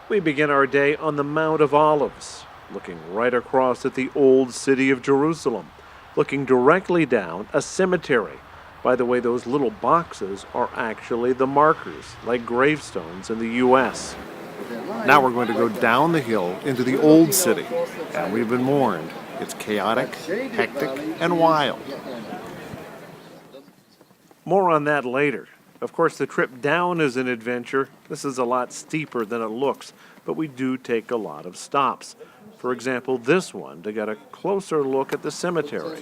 We begin our day on the Mount of Olives, looking right across at the old city of Jerusalem, looking directly down a cemetery. By the way, those little boxes are actually the markers, like gravestones in the U.S. Now we're going to go down the hill into the old city, and we've been warned. It's chaotic, hectic, and wild. More on that later. Of course, the trip down is an adventure. This is a lot steeper than it looks, but we do take a lot of stops. For example, this one to get a closer look at the cemetery.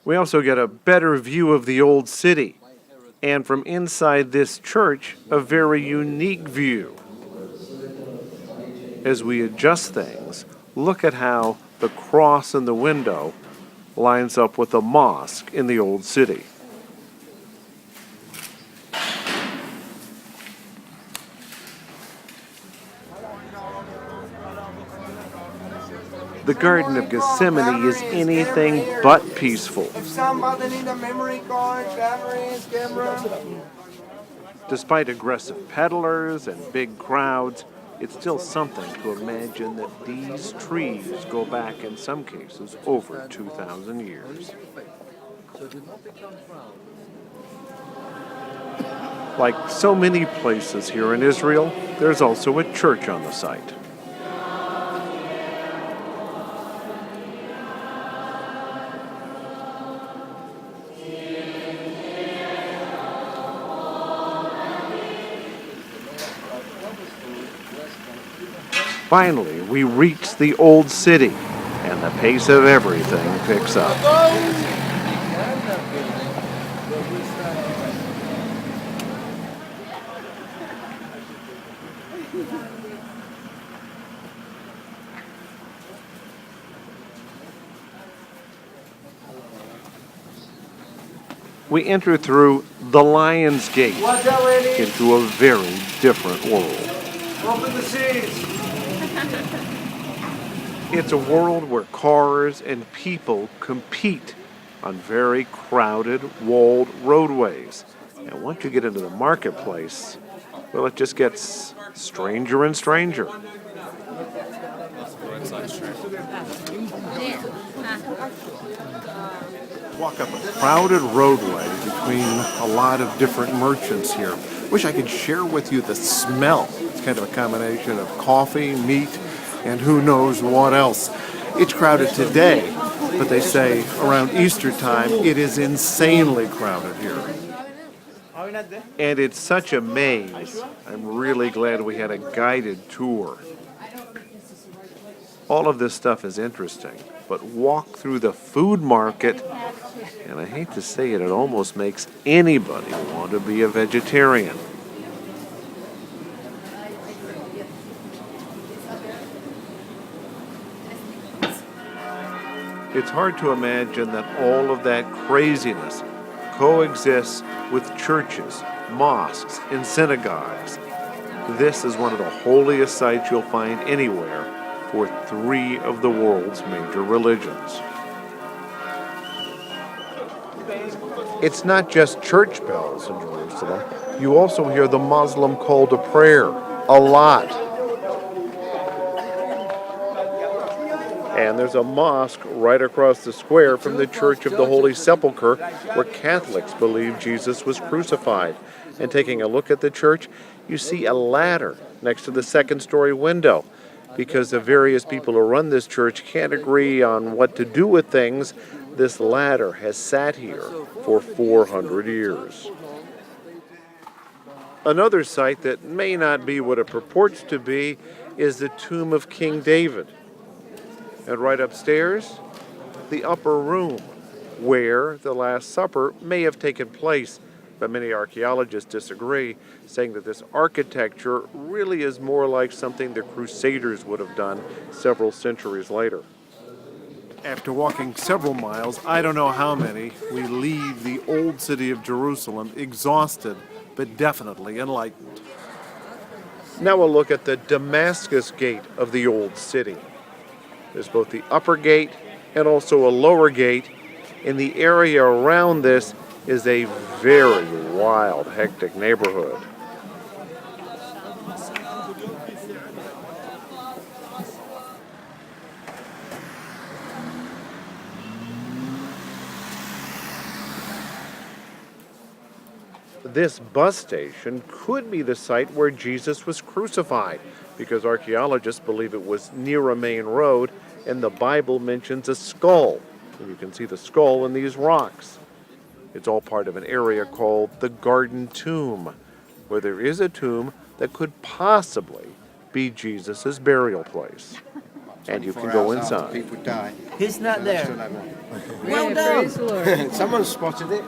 We also get a better view of the old city, and from inside this church, a very unique view. As we adjust things, look at how the cross in the window lines up with the mosque in the old city. The Garden of Gethsemane is anything but peaceful. If somebody need a memory card, batteries, camera. Despite aggressive peddlers and big crowds, it's still something to imagine that these trees go back, in some cases, over 2,000 years. Like so many places here in Israel, there's also a church on the site. Finally, we reach the old city, and the pace of everything picks up. We enter through the Lion's Gate into a very different world. Open the seats. It's a world where cars and people compete on very crowded, walled roadways. And once you get into the marketplace, well, it just gets stranger and stranger. Walk up a crowded roadway between a lot of different merchants here. Wish I could share with you the smell. It's kind of a combination of coffee, meat, and who knows what else. It's crowded today, but they say around Easter time it is insanely crowded here. And it's such a maze. I'm really glad we had a guided tour. All of this stuff is interesting, but walk through the food market, and I hate to say it, it almost makes anybody want to be a vegetarian. It's hard to imagine that all of that craziness coexists with churches, mosques, and synagogues. This is one of the holiest sites you'll find anywhere for three of the world's major religions. It's not just church bells in Jerusalem. You also hear the Muslim call to prayer a lot. And there's a mosque right across the square from the Church of the Holy Sepulchre, where Catholics believe Jesus was crucified. And taking a look at the church, you see a ladder next to the second-story window. Because the various people who run this church can't agree on what to do with things, this ladder has sat here for 400 years. Another site that may not be what it purports to be is the tomb of King David. And right upstairs, the upper room, where the Last Supper may have taken place. But many archaeologists disagree, saying that this architecture really is more like something the Crusaders would have done several centuries later. After walking several miles, I don't know how many, we leave the old city of Jerusalem exhausted, but definitely enlightened. Now we'll look at the Damascus Gate of the old city. There's both the upper gate and also a lower gate. In the area around this, is a very wild, hectic neighborhood. This bus station could be the site where Jesus was crucified, because archaeologists believe it was near a main road, and the Bible mentions a skull. And you can see the skull in these rocks. It's all part of an area called the Garden Tomb, where there is a tomb that could possibly be Jesus' burial place. And you can go inside. People die. Who's not Still there? have that. Well Yeah, done. praise the Lord. Someone spotted it.